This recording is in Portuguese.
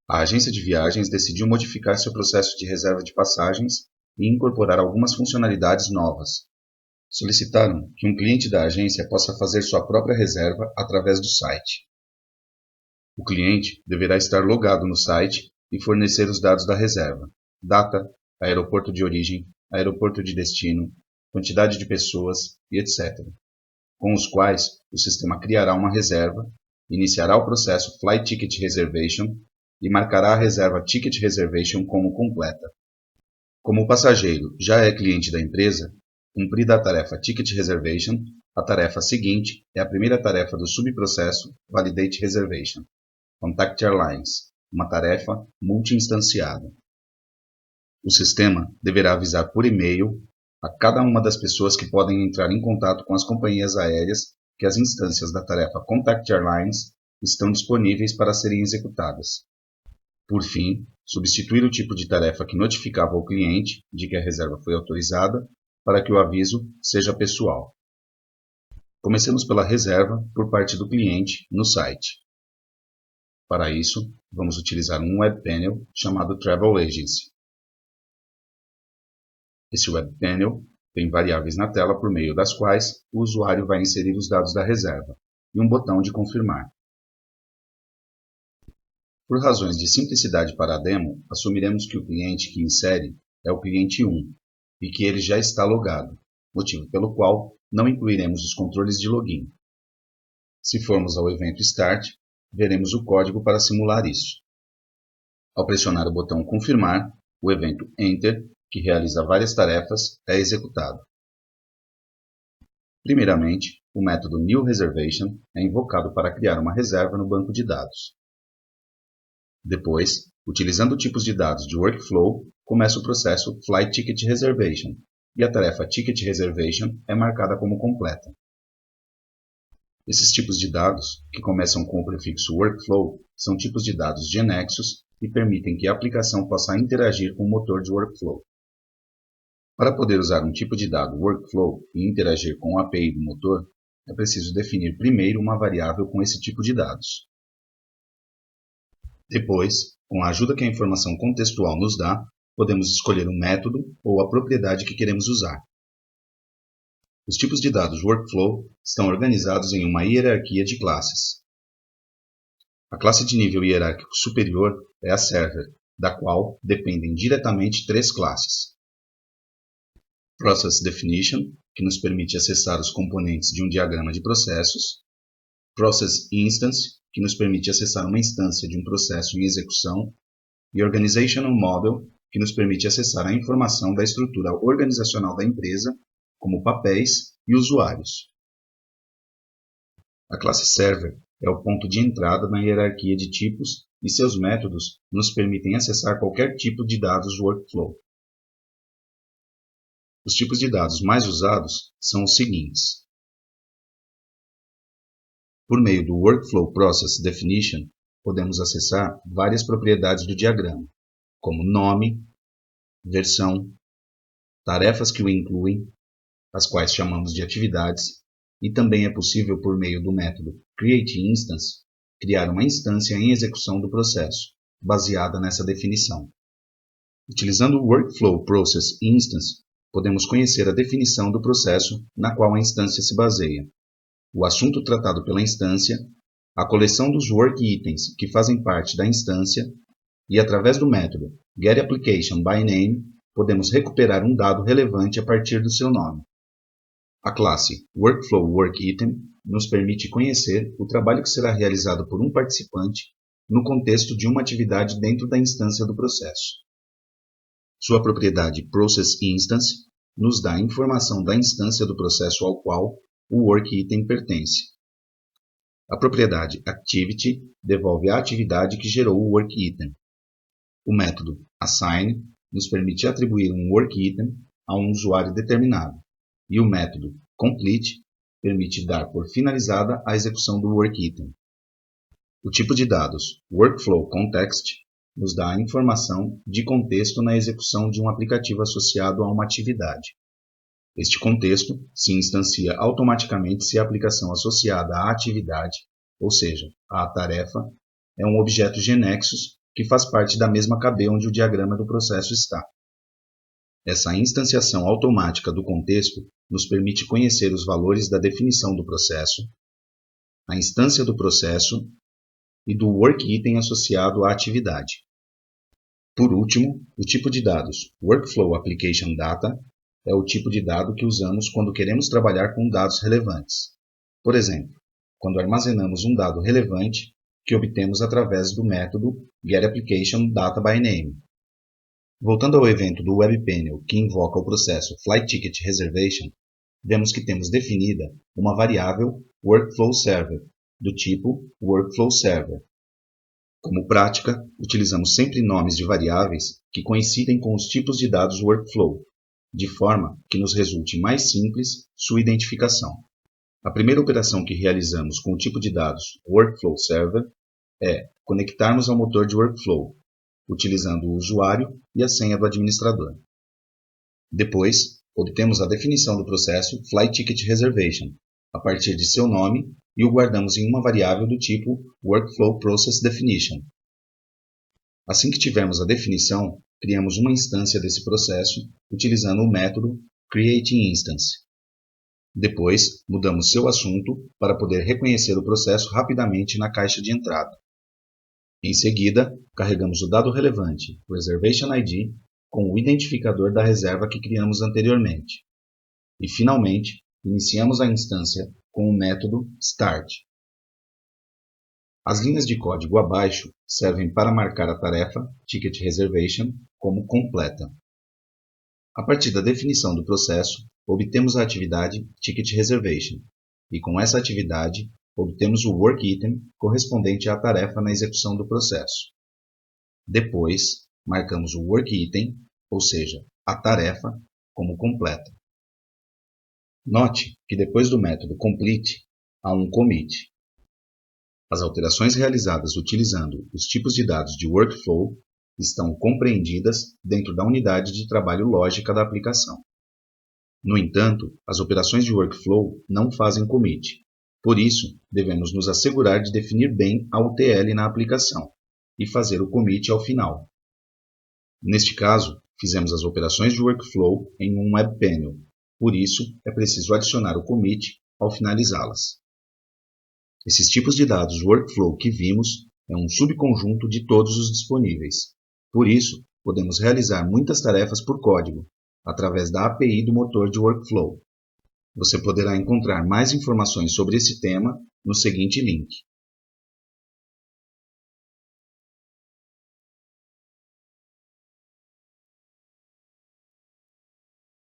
A agência de viagens decidiu modificar seu processo de reserva de passagens e incorporar algumas funcionalidades novas. Solicitaram que um cliente da agência possa fazer sua própria reserva através do site. O cliente deverá estar logado no site e fornecer os dados da reserva: data, aeroporto de origem, aeroporto de destino, quantidade de pessoas e etc., com os quais o sistema criará uma reserva, iniciará o processo Flight Ticket Reservation e marcará a reserva Ticket Reservation como completa. Como o passageiro já é cliente da empresa, cumprida a tarefa Ticket Reservation, a tarefa seguinte é a primeira tarefa do subprocesso Validate Reservation, Contact Airlines, uma tarefa multi-instanciada. O sistema deverá avisar por e-mail a cada uma das pessoas que podem entrar em contato com as companhias aéreas que as instâncias da tarefa Contact Airlines estão disponíveis para serem executadas. Por fim, substituir o tipo de tarefa que notificava ao cliente de que a reserva foi autorizada para que o aviso seja pessoal. Comecemos pela reserva por parte do cliente no site. Para isso, vamos utilizar um web panel chamado Travel Agency. Esse web panel tem variáveis na tela por meio das quais o usuário vai inserir os dados da reserva e um botão de confirmar. Por razões de simplicidade para a demo, assumiremos que o cliente que insere é o cliente 1 e que ele já está logado, motivo pelo qual não incluiremos os controles de login. Se formos ao evento Start, veremos o código para simular isso. Ao pressionar o botão Confirmar, o evento Enter, que realiza várias tarefas, é executado. Primeiramente, o método New Reservation é invocado para criar uma reserva no banco de dados. Depois, utilizando tipos de dados de Workflow, começa o processo Flight Ticket Reservation, e a tarefa Ticket Reservation é marcada como completa. Esses tipos de dados, que começam com o prefixo Workflow, são tipos de dados genexos e permitem que a aplicação possa interagir com o motor de Workflow. Para poder usar um tipo de dado Workflow e interagir com a API do motor, é preciso definir primeiro uma variável com esse tipo de dados. Depois, com a ajuda que a informação contextual nos dá, podemos escolher um método ou a propriedade que queremos usar. Os tipos de dados Workflow estão organizados em uma hierarquia de classes. A classe de nível hierárquico superior é a Server, da qual dependem diretamente três classes. Process Definition, que nos permite acessar os componentes de um diagrama de processos. Process Instance, que nos permite acessar uma instância de um processo em execução. E Organizational Model, que nos permite acessar a informação da estrutura organizacional da empresa, como papéis e usuários. A classe Server é o ponto de entrada na hierarquia de tipos e seus métodos nos permitem acessar qualquer tipo de dados Workflow. Os tipos de dados mais usados são os seguintes. Por meio do Workflow Process Definition, podemos acessar várias propriedades do diagrama, como nome, versão, tarefas que o incluem, as quais chamamos de atividades, e também é possível, por meio do método createInstance, criar uma instância em execução do processo, baseada nessa definição. Utilizando o Workflow Process Instance, podemos conhecer a definição do processo na qual a instância se baseia, o assunto tratado pela instância, a coleção dos work itens que fazem parte da instância e, através do método getApplicationByName, podemos recuperar um dado relevante a partir do seu nome. A classe Workflow Work Item nos permite conhecer o trabalho que será realizado por um participante no contexto de uma atividade dentro da instância do processo. Sua propriedade Process Instance nos dá a informação da instância do processo ao qual o Work Item pertence. A propriedade Activity devolve a atividade que gerou o Work Item. O método Assign nos permite atribuir um Work Item a um usuário determinado. E o método Complete permite dar por finalizada a execução do Work Item. O tipo de dados Workflow Context nos dá a informação de contexto na execução de um aplicativo associado a uma atividade. Este contexto se instancia automaticamente se a aplicação associada à atividade, ou seja, à tarefa, é um objeto genexus que faz parte da mesma KB onde o diagrama do processo está. Essa instanciação automática do contexto nos permite conhecer os valores da definição do processo, a instância do processo e do work item associado à atividade. Por último, o tipo de dados Workflow Application Data é o tipo de dado que usamos quando queremos trabalhar com dados relevantes. Por exemplo, quando armazenamos um dado relevante que obtemos através do método getApplicationDataByName. Voltando ao evento do WebPanel que invoca o processo Flight Ticket Reservation, vemos que temos definida uma variável WorkflowServer, do tipo WorkflowServer. Como prática, utilizamos sempre nomes de variáveis que coincidem com os tipos de dados Workflow, de forma que nos resulte mais simples sua identificação. A primeira operação que realizamos com o tipo de dados WorkflowServer é conectarmos ao motor de Workflow, utilizando o usuário e a senha do administrador. Depois, obtemos a definição do processo Flight Ticket Reservation, a partir de seu nome, e o guardamos em uma variável do tipo Workflow Process Definition. Assim que tivermos a definição, criamos uma instância desse processo utilizando o método createInstance. Depois, mudamos seu assunto para poder reconhecer o processo rapidamente na caixa de entrada. Em seguida, carregamos o dado relevante, Reservation ID, com o identificador da reserva que criamos anteriormente. E, finalmente, iniciamos a instância com o método Start. As linhas de código abaixo servem para marcar a tarefa Ticket Reservation como completa. A partir da definição do processo, obtemos a atividade Ticket Reservation, e com essa atividade, obtemos o Work Item correspondente à tarefa na execução do processo. Depois, marcamos o Work Item, ou seja, a tarefa, como completa. Note que depois do método complete, há um commit. As alterações realizadas utilizando os tipos de dados de Workflow estão compreendidas dentro da unidade de trabalho lógica da aplicação. No entanto, as operações de Workflow não fazem commit. Por isso, devemos nos assegurar de definir bem a UTL na aplicação e fazer o commit ao final. Neste caso, fizemos as operações de Workflow em um WebPanel. Por isso, é preciso adicionar o commit ao finalizá-las. Esses tipos de dados Workflow que vimos é um subconjunto de todos os disponíveis. Por isso, podemos realizar muitas tarefas por código, através da API do motor de Workflow. Você poderá encontrar mais informações sobre esse tema no seguinte link.